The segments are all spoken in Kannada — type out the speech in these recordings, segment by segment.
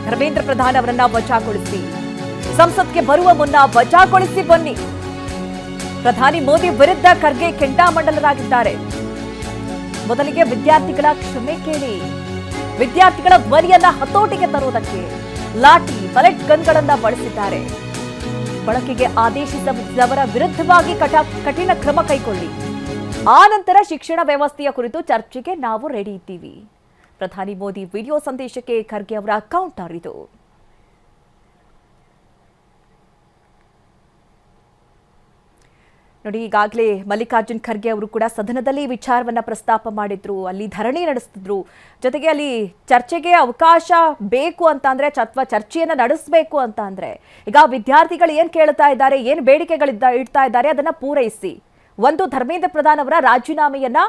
ಧರ್ಮೇಂದ್ರ ಪ್ರಧಾನ್ ಅವರನ್ನ ವಜಾಗೊಳಿಸಿ, ಸಂಸತ್ಗೆ ಬರುವ ಮುನ್ನ ವಜಾಗೊಳಿಸಿ ಬನ್ನಿ. ಪ್ರಧಾನಿ ಮೋದಿ ವಿರುದ್ಧ ಖರ್ಗೆ ಕೆಂಡಾಮಂಡಲರಾಗಿದ್ದಾರೆ. ಮೊದಲಿಗೆ ವಿದ್ಯಾರ್ಥಿಗಳ ಕ್ಷಮೆ ಕೇಳಿ, ವಿದ್ಯಾರ್ಥಿಗಳ ಧ್ವನಿಯನ್ನ ಹತೋಟಿಗೆ ತರುವುದಕ್ಕೆ ಲಾಠಿ ಬಲೆಟ್ ಗನ್ಗಳನ್ನ ಬಳಸಿದ್ದಾರೆ. ಬಳಕೆಗೆ ಆದೇಶಿಸಿದವರ ವಿರುದ್ಧವಾಗಿ ಕಠಿಣ ಕ್ರಮ ಕೈಗೊಳ್ಳಿ. ಆ ನಂತರ ಶಿಕ್ಷಣ ವ್ಯವಸ್ಥೆಯ ಕುರಿತು ಚರ್ಚೆಗೆ ನಾವು ರೆಡಿ ಇದ್ದೀವಿ. ಪ್ರಧಾನಿ ಮೋದಿ ವಿಡಿಯೋ ಸಂದೇಶಕ್ಕೆ ಖರ್ಗೆ ಅವರ ಕೌಂಟರ್ ಇದು. ನೋಡಿ, ಈಗಾಗಲೇ ಮಲ್ಲಿಕಾರ್ಜುನ್ ಖರ್ಗೆ ಅವರು ಕೂಡ ಸದನದಲ್ಲಿ ವಿಚಾರವನ್ನ ಪ್ರಸ್ತಾಪ ಮಾಡಿದ್ರು, ಅಲ್ಲಿ ಧರಣಿ ನಡೆಸ್ತಿದ್ರು. ಜೊತೆಗೆ ಅಲ್ಲಿ ಚರ್ಚೆಗೆ ಅವಕಾಶ ಬೇಕು ಅಂತ ಅಂದ್ರೆ ಅಥವಾ ಚರ್ಚೆಯನ್ನ ನಡೆಸಬೇಕು ಅಂತ ಅಂದ್ರೆ ಈಗ ವಿದ್ಯಾರ್ಥಿಗಳು ಏನ್ ಕೇಳ್ತಾ ಇದ್ದಾರೆ, ಏನ್ ಇಡ್ತಾ ಇದ್ದಾರೆ ಅದನ್ನ ಪೂರೈಸಿ. ಒಂದು, ಧರ್ಮೇಂದ್ರ ಪ್ರಧಾನ್ ಅವರ ರಾಜೀನಾಮೆಯನ್ನ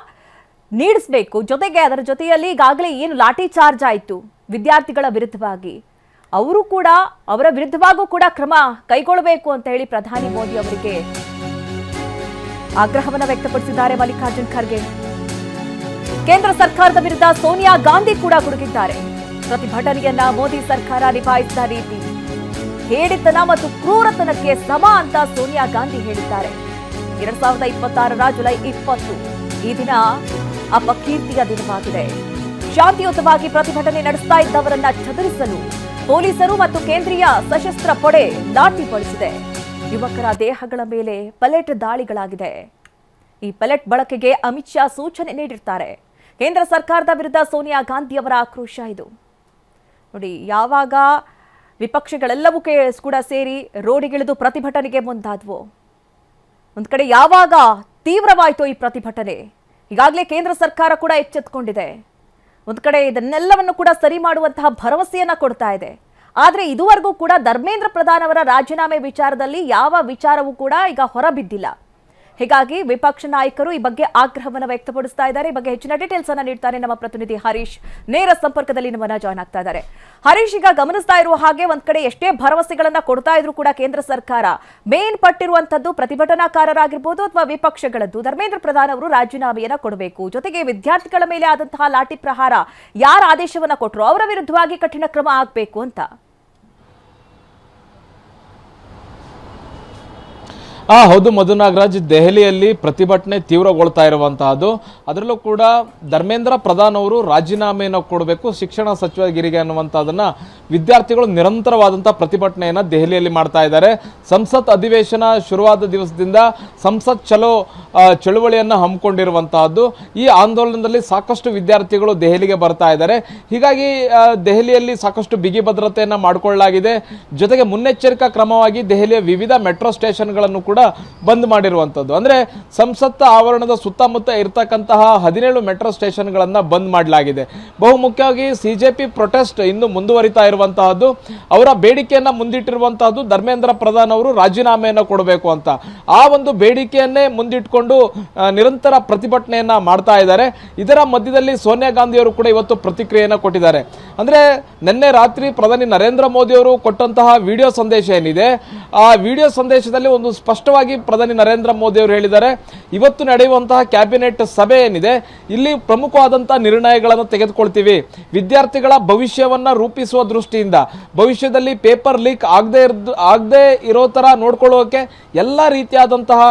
ನೀಡಿಸಬೇಕು. ಜೊತೆಗೆ ಅದರ ಜೊತೆಯಲ್ಲಿ ಈಗಾಗಲೇ ಏನು ಲಾಠಿ ಚಾರ್ಜ್ ಆಯಿತು ವಿದ್ಯಾರ್ಥಿಗಳ ವಿರುದ್ಧವಾಗಿ, ಅವರು ಕೂಡ ಅವರ ವಿರುದ್ಧವಾಗೂ ಕೂಡ ಕ್ರಮ ಕೈಗೊಳ್ಳಬೇಕು ಅಂತ ಹೇಳಿ ಪ್ರಧಾನಿ ಮೋದಿ ಅವರಿಗೆ ಆಗ್ರಹವನ್ನು ವ್ಯಕ್ತಪಡಿಸಿದ್ದಾರೆ ಮಲ್ಲಿಕಾರ್ಜುನ್ ಖರ್ಗೆ. ಕೇಂದ್ರ ಸರ್ಕಾರದ ವಿರುದ್ಧ ಸೋನಿಯಾ ಗಾಂಧಿ ಕೂಡ ಗುಡುಗಿದ್ದಾರೆ. ಪ್ರತಿಭಟನೆಯನ್ನ ಮೋದಿ ಸರ್ಕಾರ ನಿಭಾಯಿಸಿದ ರೀತಿ ಹೇಡಿತನ ಮತ್ತು ಕ್ರೂರತನಕ್ಕೆ ಸಮ ಅಂತ ಸೋನಿಯಾ ಗಾಂಧಿ ಹೇಳಿದ್ದಾರೆ. 2026 ಜುಲೈ 20 ಈ ದಿನ ಅಪಕೀರ್ತಿಯ ದಿನವಾಗಿದೆ. ಶಾಂತಿಯುತವಾಗಿ ಪ್ರತಿಭಟನೆ ನಡೆಸ್ತಾ ಇದ್ದವರನ್ನ ಚದುರಿಸಲು ಪೊಲೀಸರು ಮತ್ತು ಕೇಂದ್ರೀಯ ಸಶಸ್ತ್ರ ಪಡೆ ಲಾಠಿ ಬಳಸಿದೆ. ಯುವಕರ ದೇಹಗಳ ಮೇಲೆ ಪೆಲೆಟ್ ದಾಳಿಗಳಾಗಿದೆ. ಈ ಪೆಲೆಟ್ ಬಳಕೆಗೆ ಅಮಿತ್ ಶಾ ಸೂಚನೆ ನೀಡಿರ್ತಾರೆ. ಕೇಂದ್ರ ಸರ್ಕಾರದ ವಿರುದ್ಧ ಸೋನಿಯಾ ಗಾಂಧಿ ಅವರ ಆಕ್ರೋಶ ಇದು. ನೋಡಿ, ಯಾವಾಗ ವಿಪಕ್ಷಗಳೆಲ್ಲವೂ ಕೂಡ ಸೇರಿ ರೋಡಿಗಿಳಿದು ಪ್ರತಿಭಟನೆಗೆ ಮುಂದಾದ್ವು, ಒಂದ್ ಕಡೆ ಯಾವಾಗ ತೀವ್ರವಾಯಿತು ಈ ಪ್ರತಿಭಟನೆ, ಈಗಾಗಲೇ ಕೇಂದ್ರ ಸರ್ಕಾರ ಕೂಡ ಎಚ್ಚೆತ್ತುಕೊಂಡಿದೆ. ಒಂದ್ ಕಡೆ ಇದನ್ನೆಲ್ಲವನ್ನು ಕೂಡ ಸರಿ ಮಾಡುವಂತಹ ಭರವಸೆಯನ್ನ ಕೊಡ್ತಾ ಇದೆ. ಆದ್ರೆ ಇದುವರೆಗೂ ಕೂಡ ಧರ್ಮೇಂದ್ರ ಪ್ರಧಾನ್ ಅವರ ರಾಜೀನಾಮೆ ವಿಚಾರದಲ್ಲಿ ಯಾವ ವಿಚಾರವೂ ಕೂಡ ಈಗ ಹೊರಬಿದ್ದಿಲ್ಲ. ಹೀಗಾಗಿ ವಿಪಕ್ಷ ನಾಯಕರು ಈ ಬಗ್ಗೆ ಆಗ್ರಹವನ್ನು ವ್ಯಕ್ತಪಡಿಸ್ತಾ ಇದ್ದಾರೆ. ಈ ಬಗ್ಗೆ ಹೆಚ್ಚಿನ ಡೀಟೇಲ್ಸ್ ಅನ್ನ ನೀಡ್ತಾರೆ ನಮ್ಮ ಪ್ರತಿನಿಧಿ ಹರೀಶ್, ನೇರ ಸಂಪರ್ಕದಲ್ಲಿ ನಮ್ಮನ್ನ ಜಾಯ್ನ್ ಆಗ್ತಾ ಇದ್ದಾರೆ. ಹರೀಶ್, ಈಗ ಗಮನಿಸ್ತಾ ಇರುವ ಹಾಗೆ ಒಂದ್ ಕಡೆ ಎಷ್ಟೇ ಭರವಸೆಗಳನ್ನ ಕೊಡ್ತಾ ಇದ್ರು ಕೂಡ ಕೇಂದ್ರ ಸರ್ಕಾರ ಮೇನ್ ಪಟ್ಟಿರುವಂತದ್ದು ಪ್ರತಿಭಟನಾಕಾರರಾಗಿರ್ಬೋದು ಅಥವಾ ವಿಪಕ್ಷಗಳದ್ದು ಧರ್ಮೇಂದ್ರ ಪ್ರಧಾನ್ ಅವರು ರಾಜೀನಾಮೆಯನ್ನ ಕೊಡಬೇಕು. ಜೊತೆಗೆ ವಿದ್ಯಾರ್ಥಿಗಳ ಮೇಲೆ ಆದಂತಹ ಲಾಠಿ ಪ್ರಹಾರ ಯಾರ ಆದೇಶವನ್ನ ಕೊಟ್ಟರು ಅವರ ವಿರುದ್ಧವಾಗಿ ಕಠಿಣ ಕ್ರಮ ಆಗಬೇಕು ಅಂತ. ಹೌದು ಮಧು ನಾಗರಾಜ್, ದೆಹಲಿಯಲ್ಲಿ ಪ್ರತಿಭಟನೆ ತೀವ್ರಗೊಳ್ತಾ ಇರುವಂತಹದ್ದು. ಅದರಲ್ಲೂ ಕೂಡ ಧರ್ಮೇಂದ್ರ ಪ್ರಧಾನ್ ಅವರು ರಾಜೀನಾಮೆಯನ್ನು ಕೊಡಬೇಕು ಶಿಕ್ಷಣ ಸಚಿವಗಿರಿಗೆ ಅನ್ನುವಂಥದ್ದನ್ನ ವಿದ್ಯಾರ್ಥಿಗಳು ನಿರಂತರವಾದಂತಹ ಪ್ರತಿಭಟನೆಯನ್ನ ದೆಹಲಿಯಲ್ಲಿ ಮಾಡ್ತಾ ಇದ್ದಾರೆ. ಸಂಸತ್ ಅಧಿವೇಶನ ಶುರುವಾದ ದಿವಸದಿಂದ ಸಂಸತ್ ಚಲೋ ಚಳುವಳಿಯನ್ನ ಹಮ್ಮಿಕೊಂಡಿರುವಂತಹದ್ದು. ಈ ಆಂದೋಲನದಲ್ಲಿ ಸಾಕಷ್ಟು ವಿದ್ಯಾರ್ಥಿಗಳು ದೆಹಲಿಗೆ ಬರ್ತಾ ಇದ್ದಾರೆ. ಹೀಗಾಗಿ ದೆಹಲಿಯಲ್ಲಿ ಸಾಕಷ್ಟು ಬಿಗಿ ಭದ್ರತೆಯನ್ನ ಮಾಡಿಕೊಳ್ಳಲಾಗಿದೆ. ಜೊತೆಗೆ ಮುನ್ನೆಚ್ಚರಿಕಾ ಕ್ರಮವಾಗಿ ದೆಹಲಿಯ ವಿವಿಧ ಮೆಟ್ರೋ ಸ್ಟೇಷನ್ಗಳನ್ನು ಕೂಡ ಬಂದ್ ಮಾಡಿರುವಂತದ್ದು. ಅಂದ್ರೆ ಸಂಸತ್ ಆವರಣದ ಸುತ್ತಮುತ್ತ ಇರತಕ್ಕಂತಹ 17 ಮೆಟ್ರೋ ಸ್ಟೇಷನ್ಗಳನ್ನ ಬಂದ್ ಮಾಡಲಾಗಿದೆ. ಬಹುಮುಖ್ಯವಾಗಿ ಸಿಜೆಪಿ ಪ್ರೊಟೆಸ್ಟ್ ಇನ್ನು ಮುಂದುವರಿತಾ ಇರುವಂತಹದ್ದು. ಅವರ ಬೇಡಿಕೆಯನ್ನ ಮುಂದಿಟ್ಟಿರುವಂತಹದ್ದು ಧರ್ಮೇಂದ್ರ ಪ್ರಧಾನ್ ಅವರು ರಾಜೀನಾಮೆಯನ್ನು ಕೊಡಬೇಕು ಅಂತ. ಆ ಒಂದು ಬೇಡಿಕೆಯನ್ನೇ ಮುಂದಿಟ್ಕೊಂಡು ನಿರಂತರ ಪ್ರತಿಭಟನೆಯನ್ನ ಮಾಡ್ತಾ ಇದ್ದಾರೆ. ಇದರ ಮಧ್ಯದಲ್ಲಿ ಸೋನಿಯಾ ಗಾಂಧಿ ಅವರು ಕೂಡ ಇವತ್ತು ಪ್ರತಿಕ್ರಿಯೆಯನ್ನ ಕೊಟ್ಟಿದ್ದಾರೆ. ಅಂದ್ರೆ ನಿನ್ನೆ ರಾತ್ರಿ ಪ್ರಧಾನಿ ನರೇಂದ್ರ ಮೋದಿ ಅವರು ಕೊಟ್ಟಂತಹ ವಿಡಿಯೋ ಸಂದೇಶ ಏನಿದೆ, ಆ ವಿಡಿಯೋ ಸಂದೇಶದಲ್ಲಿ ಒಂದು ಸ್ಪಷ್ಟವಾಗಿ ಪ್ರಧಾನಿ ನರೇಂದ್ರ ಮೋದಿ ಅವರು ಹೇಳಿದ್ದಾರೆ, ಇವತ್ತು ನಡೆಯುವಂತಹ ಕ್ಯಾಬಿನೆಟ್ ಸಭೆ ಏನಿದೆ ಇಲ್ಲಿ ಪ್ರಮುಖವಾದಂತಹ ನಿರ್ಣಯಗಳನ್ನು ತೆಗೆದುಕೊಳ್ತೀವಿ. ವಿದ್ಯಾರ್ಥಿಗಳ ಭವಿಷ್ಯವನ್ನ ರೂಪಿಸುವ ದೃಷ್ಟಿಯಿಂದ ಭವಿಷ್ಯದಲ್ಲಿ ಪೇಪರ್ ಲೀಕ್ ಆಗದೆ ಇರೋ ತರ ನೋಡ್ಕೊಳ್ಳೋಕೆ ಎಲ್ಲ ರೀತಿಯಾದಂತಹ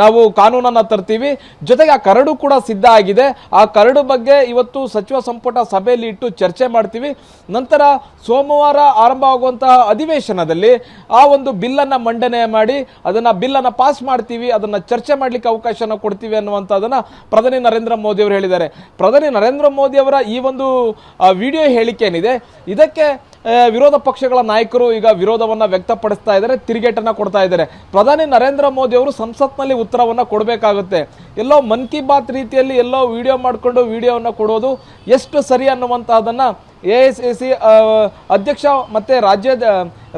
ನಾವು ಕಾನೂನನ್ನ ತರ್ತೀವಿ. ಜೊತೆಗೆ ಆ ಕರಡು ಕೂಡ ಸಿದ್ಧ ಆಗಿದೆ. ಆ ಕರಡು ಬಗ್ಗೆ ಇವತ್ತು ಸಚಿವ ಸಂಪುಟ ಸಭೆಯಲ್ಲಿ ಇಟ್ಟು ಚರ್ಚೆ ಮಾಡ್ತೀವಿ. ನಂತರ ಸೋಮವಾರ ಆರಂಭವಾಗುವಂತಹ ಅಧಿವೇಶನದಲ್ಲಿ ಆ ಒಂದು ಬಿಲ್ಲನ್ನು ಮಂಡನೆ ಮಾಡಿ ಅದನ್ನ ಬಿಲ್ಲನ್ನು ಪಾಸ್ ಮಾಡ್ತೀವಿ, ಅದನ್ನ ಚರ್ಚೆ ಮಾಡಲಿಕ್ಕೆ ಅವಕಾಶನ ಕೊಡ್ತೀವಿ ಅನ್ನುವಂಥದ್ದನ್ನ ಪ್ರಧಾನಿ ನರೇಂದ್ರ ಮೋದಿ ಅವರು ಹೇಳಿದ್ದಾರೆ. ಪ್ರಧಾನಿ ನರೇಂದ್ರ ಮೋದಿ ಅವರ ಈ ಒಂದು ವಿಡಿಯೋ ಹೇಳಿಕೆ ಏನಿದೆ, ಇದಕ್ಕೆ ವಿರೋಧ ಪಕ್ಷಗಳ ನಾಯಕರು ಈಗ ವಿರೋಧವನ್ನ ವ್ಯಕ್ತಪಡಿಸ್ತಾ ಇದ್ದಾರೆ, ತಿರುಗೇಟನ್ನ ಕೊಡ್ತಾ ಇದ್ದಾರೆ. ಪ್ರಧಾನಿ ನರೇಂದ್ರ ಮೋದಿ ಅವರು ಸಂಸತ್ನಲ್ಲಿ ಉತ್ತರವನ್ನ ಕೊಡಬೇಕಾಗುತ್ತೆ. ಎಲ್ಲೋ ಮನ್ ಕಿ ಬಾತ್ ರೀತಿಯಲ್ಲಿ ಎಲ್ಲೋ ವಿಡಿಯೋ ಮಾಡಿಕೊಂಡು ವಿಡಿಯೋವನ್ನ ಕೊಡೋದು ಎಷ್ಟು ಸರಿ ಅನ್ನುವಂತಹದನ್ನ ಎಐಸಿಸಿ ಅಧ್ಯಕ್ಷ ಮತ್ತೆ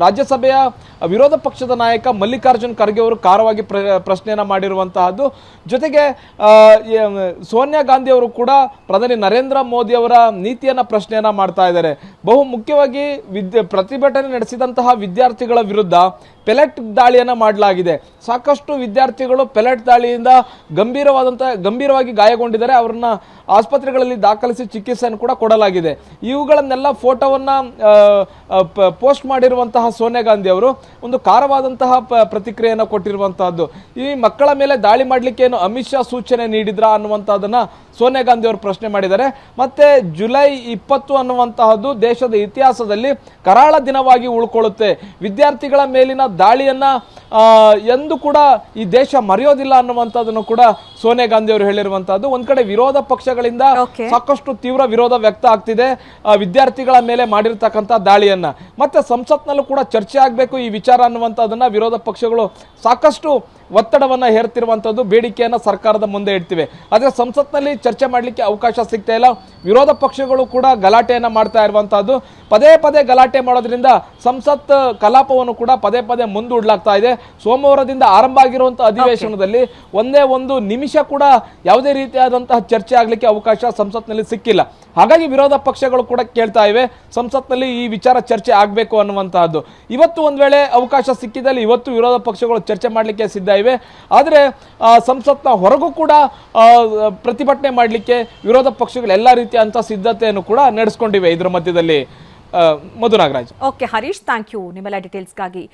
ರಾಜ್ಯಸಭೆಯ ವಿರೋಧ ಪಕ್ಷದ ನಾಯಕ ಮಲ್ಲಿಕಾರ್ಜುನ್ ಖರ್ಗೆ ಅವರು ಖಾರವಾಗಿ ಪ್ರಶ್ನೆಯನ್ನ ಮಾಡಿರುವಂತಹದ್ದು. ಜೊತೆಗೆ ಸೋನಿಯಾ ಗಾಂಧಿ ಅವರು ಕೂಡ ಪ್ರಧಾನಿ ನರೇಂದ್ರ ಮೋದಿ ಅವರ ನೀತಿಯನ್ನ ಪ್ರಶ್ನೆಯನ್ನ ಮಾಡ್ತಾ ಇದ್ದಾರೆ. ಬಹು ಮುಖ್ಯವಾಗಿ ಪ್ರತಿಭಟನೆ ನಡೆಸಿದಂತಹ ವಿದ್ಯಾರ್ಥಿಗಳ ವಿರುದ್ಧ ಪೆಲೆಟ್ ದಾಳಿಯನ್ನು ಮಾಡಲಾಗಿದೆ. ಸಾಕಷ್ಟು ವಿದ್ಯಾರ್ಥಿಗಳು ಪೆಲೆಟ್ ದಾಳಿಯಿಂದ ಗಂಭೀರವಾಗಿ ಗಾಯಗೊಂಡಿದ್ದಾರೆ. ಅವರನ್ನ ಆಸ್ಪತ್ರೆಗಳಲ್ಲಿ ದಾಖಲಿಸಿ ಚಿಕಿತ್ಸೆಯನ್ನು ಕೂಡ ಕೊಡಲಾಗಿದೆ. ಇವುಗಳನ್ನೆಲ್ಲ ಫೋಟೋವನ್ನ ಪೋಸ್ಟ್ ಮಾಡಿರುವಂತಹ ಸೋನಿಯಾ ಗಾಂಧಿ ಅವರು ಒಂದು ಖಾರವಾದಂತಹ ಪ್ರತಿಕ್ರಿಯೆಯನ್ನು ಕೊಟ್ಟಿರುವಂತಹದ್ದು. ಈ ಮಕ್ಕಳ ಮೇಲೆ ದಾಳಿ ಮಾಡಲಿಕ್ಕೆ ಏನು ಅಮಿತ್ ಶಾ ಸೂಚನೆ ನೀಡಿದ್ರಾ ಅನ್ನುವಂಥದ್ದನ್ನ ಸೋನಿಯಾ ಗಾಂಧಿ ಅವರು ಪ್ರಶ್ನೆ ಮಾಡಿದ್ದಾರೆ. ಮತ್ತೆ ಜುಲೈ 20 ಅನ್ನುವಂತಹದ್ದು ದೇಶದ ಇತಿಹಾಸದಲ್ಲಿ ಕರಾಳ ದಿನವಾಗಿ ಉಳ್ಕೊಳ್ಳುತ್ತೆ. ವಿದ್ಯಾರ್ಥಿಗಳ ಮೇಲಿನ ದಾಳಿಯನ್ನ ಎಂದು ಕೂಡ ಈ ದೇಶ ಮರೆಯೋದಿಲ್ಲ ಅನ್ನುವಂಥದ್ದನ್ನು ಕೂಡ ಸೋನಿಯಾ ಗಾಂಧಿ ಅವರು ಹೇಳಿರುವಂತಹದ್ದು. ಒಂದ್ ಕಡೆ ವಿರೋಧ ಪಕ್ಷಗಳಿಂದ ಸಾಕಷ್ಟು ತೀವ್ರ ವಿರೋಧ ವ್ಯಕ್ತ ಆಗ್ತಿದೆ ವಿದ್ಯಾರ್ಥಿಗಳ ಮೇಲೆ ಮಾಡಿರ್ತಕ್ಕಂಥ ದಾಳಿಯನ್ನ. ಮತ್ತೆ ಸಂಸತ್ನಲ್ಲೂ ಕೂಡ ಚರ್ಚೆ ಆಗಬೇಕು ಈ ವಿಚಾರ ಅನ್ನುವಂಥದ್ದನ್ನ ವಿರೋಧ ಪಕ್ಷಗಳು ಸಾಕಷ್ಟು ಒತ್ತಡವನ್ನ ಹೇರ್ತಿರುವಂತದ್ದು, ಬೇಡಿಕೆಯನ್ನ ಸರ್ಕಾರದ ಮುಂದೆ ಇಡ್ತಿವೆ. ಆದ್ರೆ ಸಂಸತ್ನಲ್ಲಿ ಚರ್ಚೆ ಮಾಡಲಿಕ್ಕೆ ಅವಕಾಶ ಸಿಗ್ತಾ ಇಲ್ಲ. ವಿರೋಧ ಪಕ್ಷಗಳು ಕೂಡ ಗಲಾಟೆಯನ್ನ ಮಾಡ್ತಾ ಇರುವಂತಹದ್ದು. ಪದೇ ಪದೇ ಗಲಾಟೆ ಮಾಡೋದ್ರಿಂದ ಸಂಸತ್ ಕಲಾಪವನ್ನು ಕೂಡ ಪದೇ ಪದೇ ಮುಂದೂಡಲಾಗ್ತಾ ಇದೆ. ಸೋಮವಾರದಿಂದ ಆರಂಭ ಆಗಿರುವಂತಹ ಅಧಿವೇಶನದಲ್ಲಿ ಒಂದೇ ಒಂದು ನಿಮಿಷ ಕೂಡ ಯಾವುದೇ ರೀತಿಯಾದಂತಹ ಚರ್ಚೆ ಆಗ್ಲಿಕ್ಕೆ ಅವಕಾಶ ಸಂಸತ್ನಲ್ಲಿ ಸಿಕ್ಕಿಲ್ಲ. ಹಾಗಾಗಿ ವಿರೋಧ ಪಕ್ಷಗಳು ಕೂಡ ಕೇಳ್ತಾ ಇವೆ ಸಂಸತ್ನಲ್ಲಿ ಈ ವಿಚಾರ ಚರ್ಚೆ ಆಗಬೇಕು ಅನ್ನುವಂತಹದ್ದು. ಇವತ್ತು ಒಂದ್ ವೇಳೆ ಅವಕಾಶ ಸಿಕ್ಕಿದಲ್ಲಿ ಇವತ್ತು ವಿರೋಧ ಪಕ್ಷಗಳು ಚರ್ಚೆ ಮಾಡಲಿಕ್ಕೆ ಸಿದ್ಧ ಇವೆ. ಆದರೆ ಸಂಸತ್ನ ಹೊರಗೂ ಕೂಡ ಪ್ರತಿಭಟನೆ ಮಾಡಲಿಕ್ಕೆ ವಿರೋಧ ಪಕ್ಷಗಳು ಎಲ್ಲ ರೀತಿಯಂತಹ ಸಿದ್ಧತೆಯನ್ನು ಕೂಡ ನಡೆಸ್ಕೊಂಡಿವೆ. ಇದರ ಮಧ್ಯದಲ್ಲಿ Madhu Nagaraj. Okay Harish, thank you ನಿಮ್ಮೆಲ್ಲ ಡೀಟೇಲ್ಸ್ಗಾಗಿ.